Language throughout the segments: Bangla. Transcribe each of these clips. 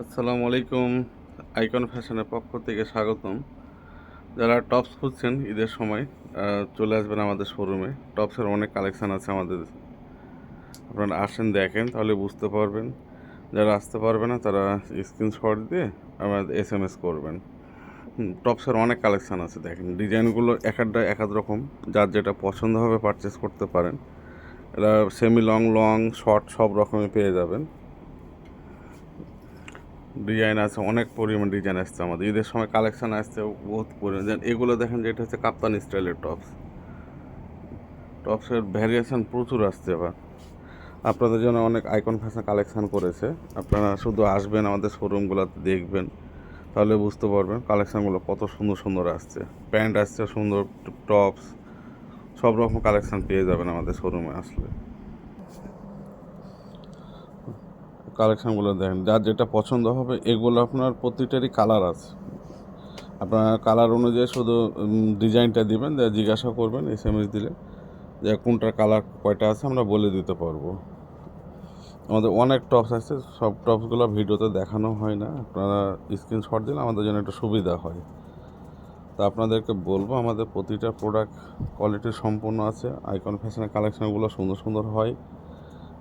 আসসালামু আলাইকুম। আইকন ফ্যাশনের পক্ষ থেকে স্বাগতম। যারা টপস খুঁজছেন ঈদের সময় চলে আসবেন আমাদের শোরুমে। টপসের অনেক কালেকশান আছে আমাদের। আপনারা আসেন দেখেন তাহলে বুঝতে পারবেন। যারা আসতে পারবে না তারা স্ক্রিনশট দিয়ে আমাদের SMS করবেন। টপসের অনেক কালেকশান আছে দেখেন। ডিজাইনগুলো এক একটা এক এক রকম। যার যেটা পছন্দ হবে পারচেস করতে পারেন। এরা সেমি লং, লং, শর্ট সব রকমই পেয়ে যাবেন। ডিজাইন আছে, অনেক পরিমাণ ডিজাইন আসছে আমাদের ঈদের সময় কালেকশন আসছে বহুত পরিমাণ। এগুলো দেখেন যে এটা হচ্ছে কাপ্তানি স্টাইলের টপসের ভ্যারিয়েশন প্রচুর আসছে এবার। আপনাদের জন্য অনেক আইকন ফ্যাশন কালেকশন করেছে। আপনারা শুধু আসবেন আমাদের শোরুমগুলোতে দেখবেন তাহলে বুঝতে পারবেন কালেকশানগুলো কত সুন্দর সুন্দর আসছে। প্যান্ট আসছে সুন্দর, টপস সব রকম কালেকশান পেয়ে যাবেন আমাদের শোরুমে আসলে। কালেকশানগুলো দেখেন যার যেটা পছন্দ হবে। এগুলো আপনার প্রতিটারই কালার আছে। আপনার কালার অনুযায়ী শুধু ডিজাইনটা দিবেন, জিজ্ঞাসা করবেন SMS দিলে যে কোনটার কালার কয়টা আছে আমরা বলে দিতে পারবো। আমাদের অনেক টপস আছে, সব টপসগুলো ভিডিওতে দেখানো হয় না। আপনারা স্ক্রিনশট দিলে আমাদের জন্য একটু সুবিধা হয়। তা আপনাদেরকে বলবো আমাদের প্রতিটা প্রোডাক্ট কোয়ালিটি সম্পূর্ণ আছে। আইকন ফ্যাশনের কালেকশানগুলো সুন্দর সুন্দর হয়।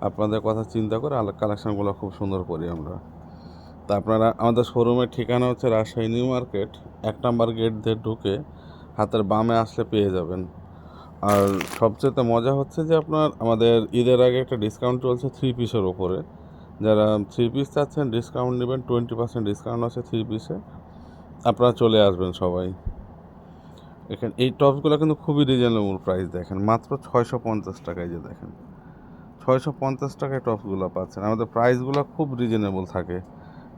আপনাদের কথা চিন্তা করে কালেকশানগুলো খুব সুন্দর করি আমরা। তা আপনারা আমাদের শোরুমের ঠিকানা হচ্ছে রাজশাহী নিউ মার্কেট 1 নম্বর গেট দিয়ে ঢুকে হাতের বামে আসলে পেয়ে যাবেন। আর সবচেয়ে মজা হচ্ছে যে আপনার আমাদের ঈদের আগে একটা ডিসকাউন্ট চলছে 3 পিসের ওপরে। যারা 3 পিস চাচ্ছেন ডিসকাউন্ট নেবেন, 20% ডিসকাউন্ট আছে 3 পিসে। আপনারা চলে আসবেন সবাই। এখানে এই টপসগুলো কিন্তু খুবই রিজনেবল প্রাইস দেখেন, মাত্র 650 টাকায়। যে দেখেন 650 টাকায় টপসগুলো পাচ্ছেন। আমাদের প্রাইসগুলো খুব রিজনেবল থাকে।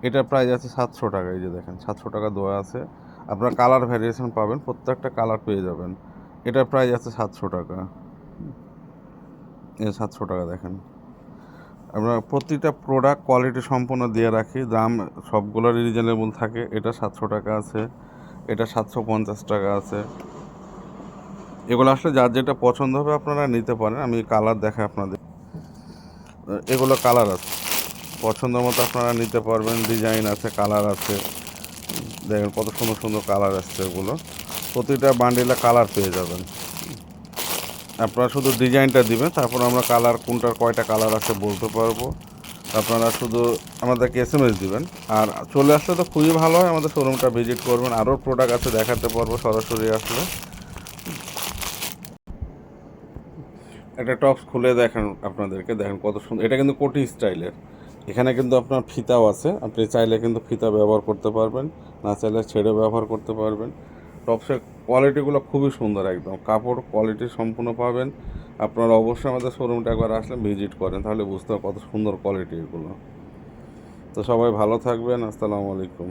এটার প্রাইস আছে 700 টাকায়। যে দেখেন 700 টাকা দেওয়া আছে। আপনার কালার ভ্যারিয়েশন পাবেন, প্রত্যেকটা কালার পেয়ে যাবেন। এটার প্রাইস আছে 700 টাকা। 700 টাকা দেখেন। আমরা প্রতিটা প্রোডাক্ট কোয়ালিটি সম্পূর্ণ দিয়ে রাখি, দাম সবগুলোর রিজনেবল থাকে। এটা 700 টাকা আছে, এটা 750 টাকা আছে। এগুলো আসলে যার যেটা পছন্দ হবে আপনারা নিতে পারেন। আমি কালার দেখাই আপনাদের। এগুলো কালার আছে, পছন্দ মতো আপনারা নিতে পারবেন। ডিজাইন আছে, কালার আছে। দেখেন কত সুন্দর সুন্দর কালার আসছে। এগুলো প্রতিটা বান্ডিলে কালার পেয়ে যাবেন। আপনারা শুধু ডিজাইনটা দিবেন, তারপর আমরা কালার কোনটার কয়টা কালার আছে বলতে পারবো। আপনারা শুধু আমাদেরকে SMS দিবেন। আর চলে আসলে তো খুবই ভালো হয়, আমাদের শোরুমটা ভিজিট করবেন। আরও প্রোডাক্ট আছে দেখাতে পারবো সরাসরি আসলে। একটা টপস খুলে দেখেন আপনাদেরকে, দেখেন কত সুন্দর। এটা কিন্তু কোটি স্টাইলের। এখানে কিন্তু আপনার ফিতাও আছে, আপনি চাইলে কিন্তু ফিতা ব্যবহার করতে পারবেন, না চাইলে ছেড়ে ব্যবহার করতে পারবেন। টপসের কোয়ালিটিগুলো খুবই সুন্দর, একদম কাপড় কোয়ালিটি সম্পূর্ণ পাবেন। আপনারা অবশ্যই আমাদের শোরুমটা একবার আসলে ভিজিট করেন, তাহলে বুঝতে হবে কত সুন্দর কোয়ালিটি এগুলো। তো সবাই ভালো থাকবেন। আসসালামু আলাইকুম।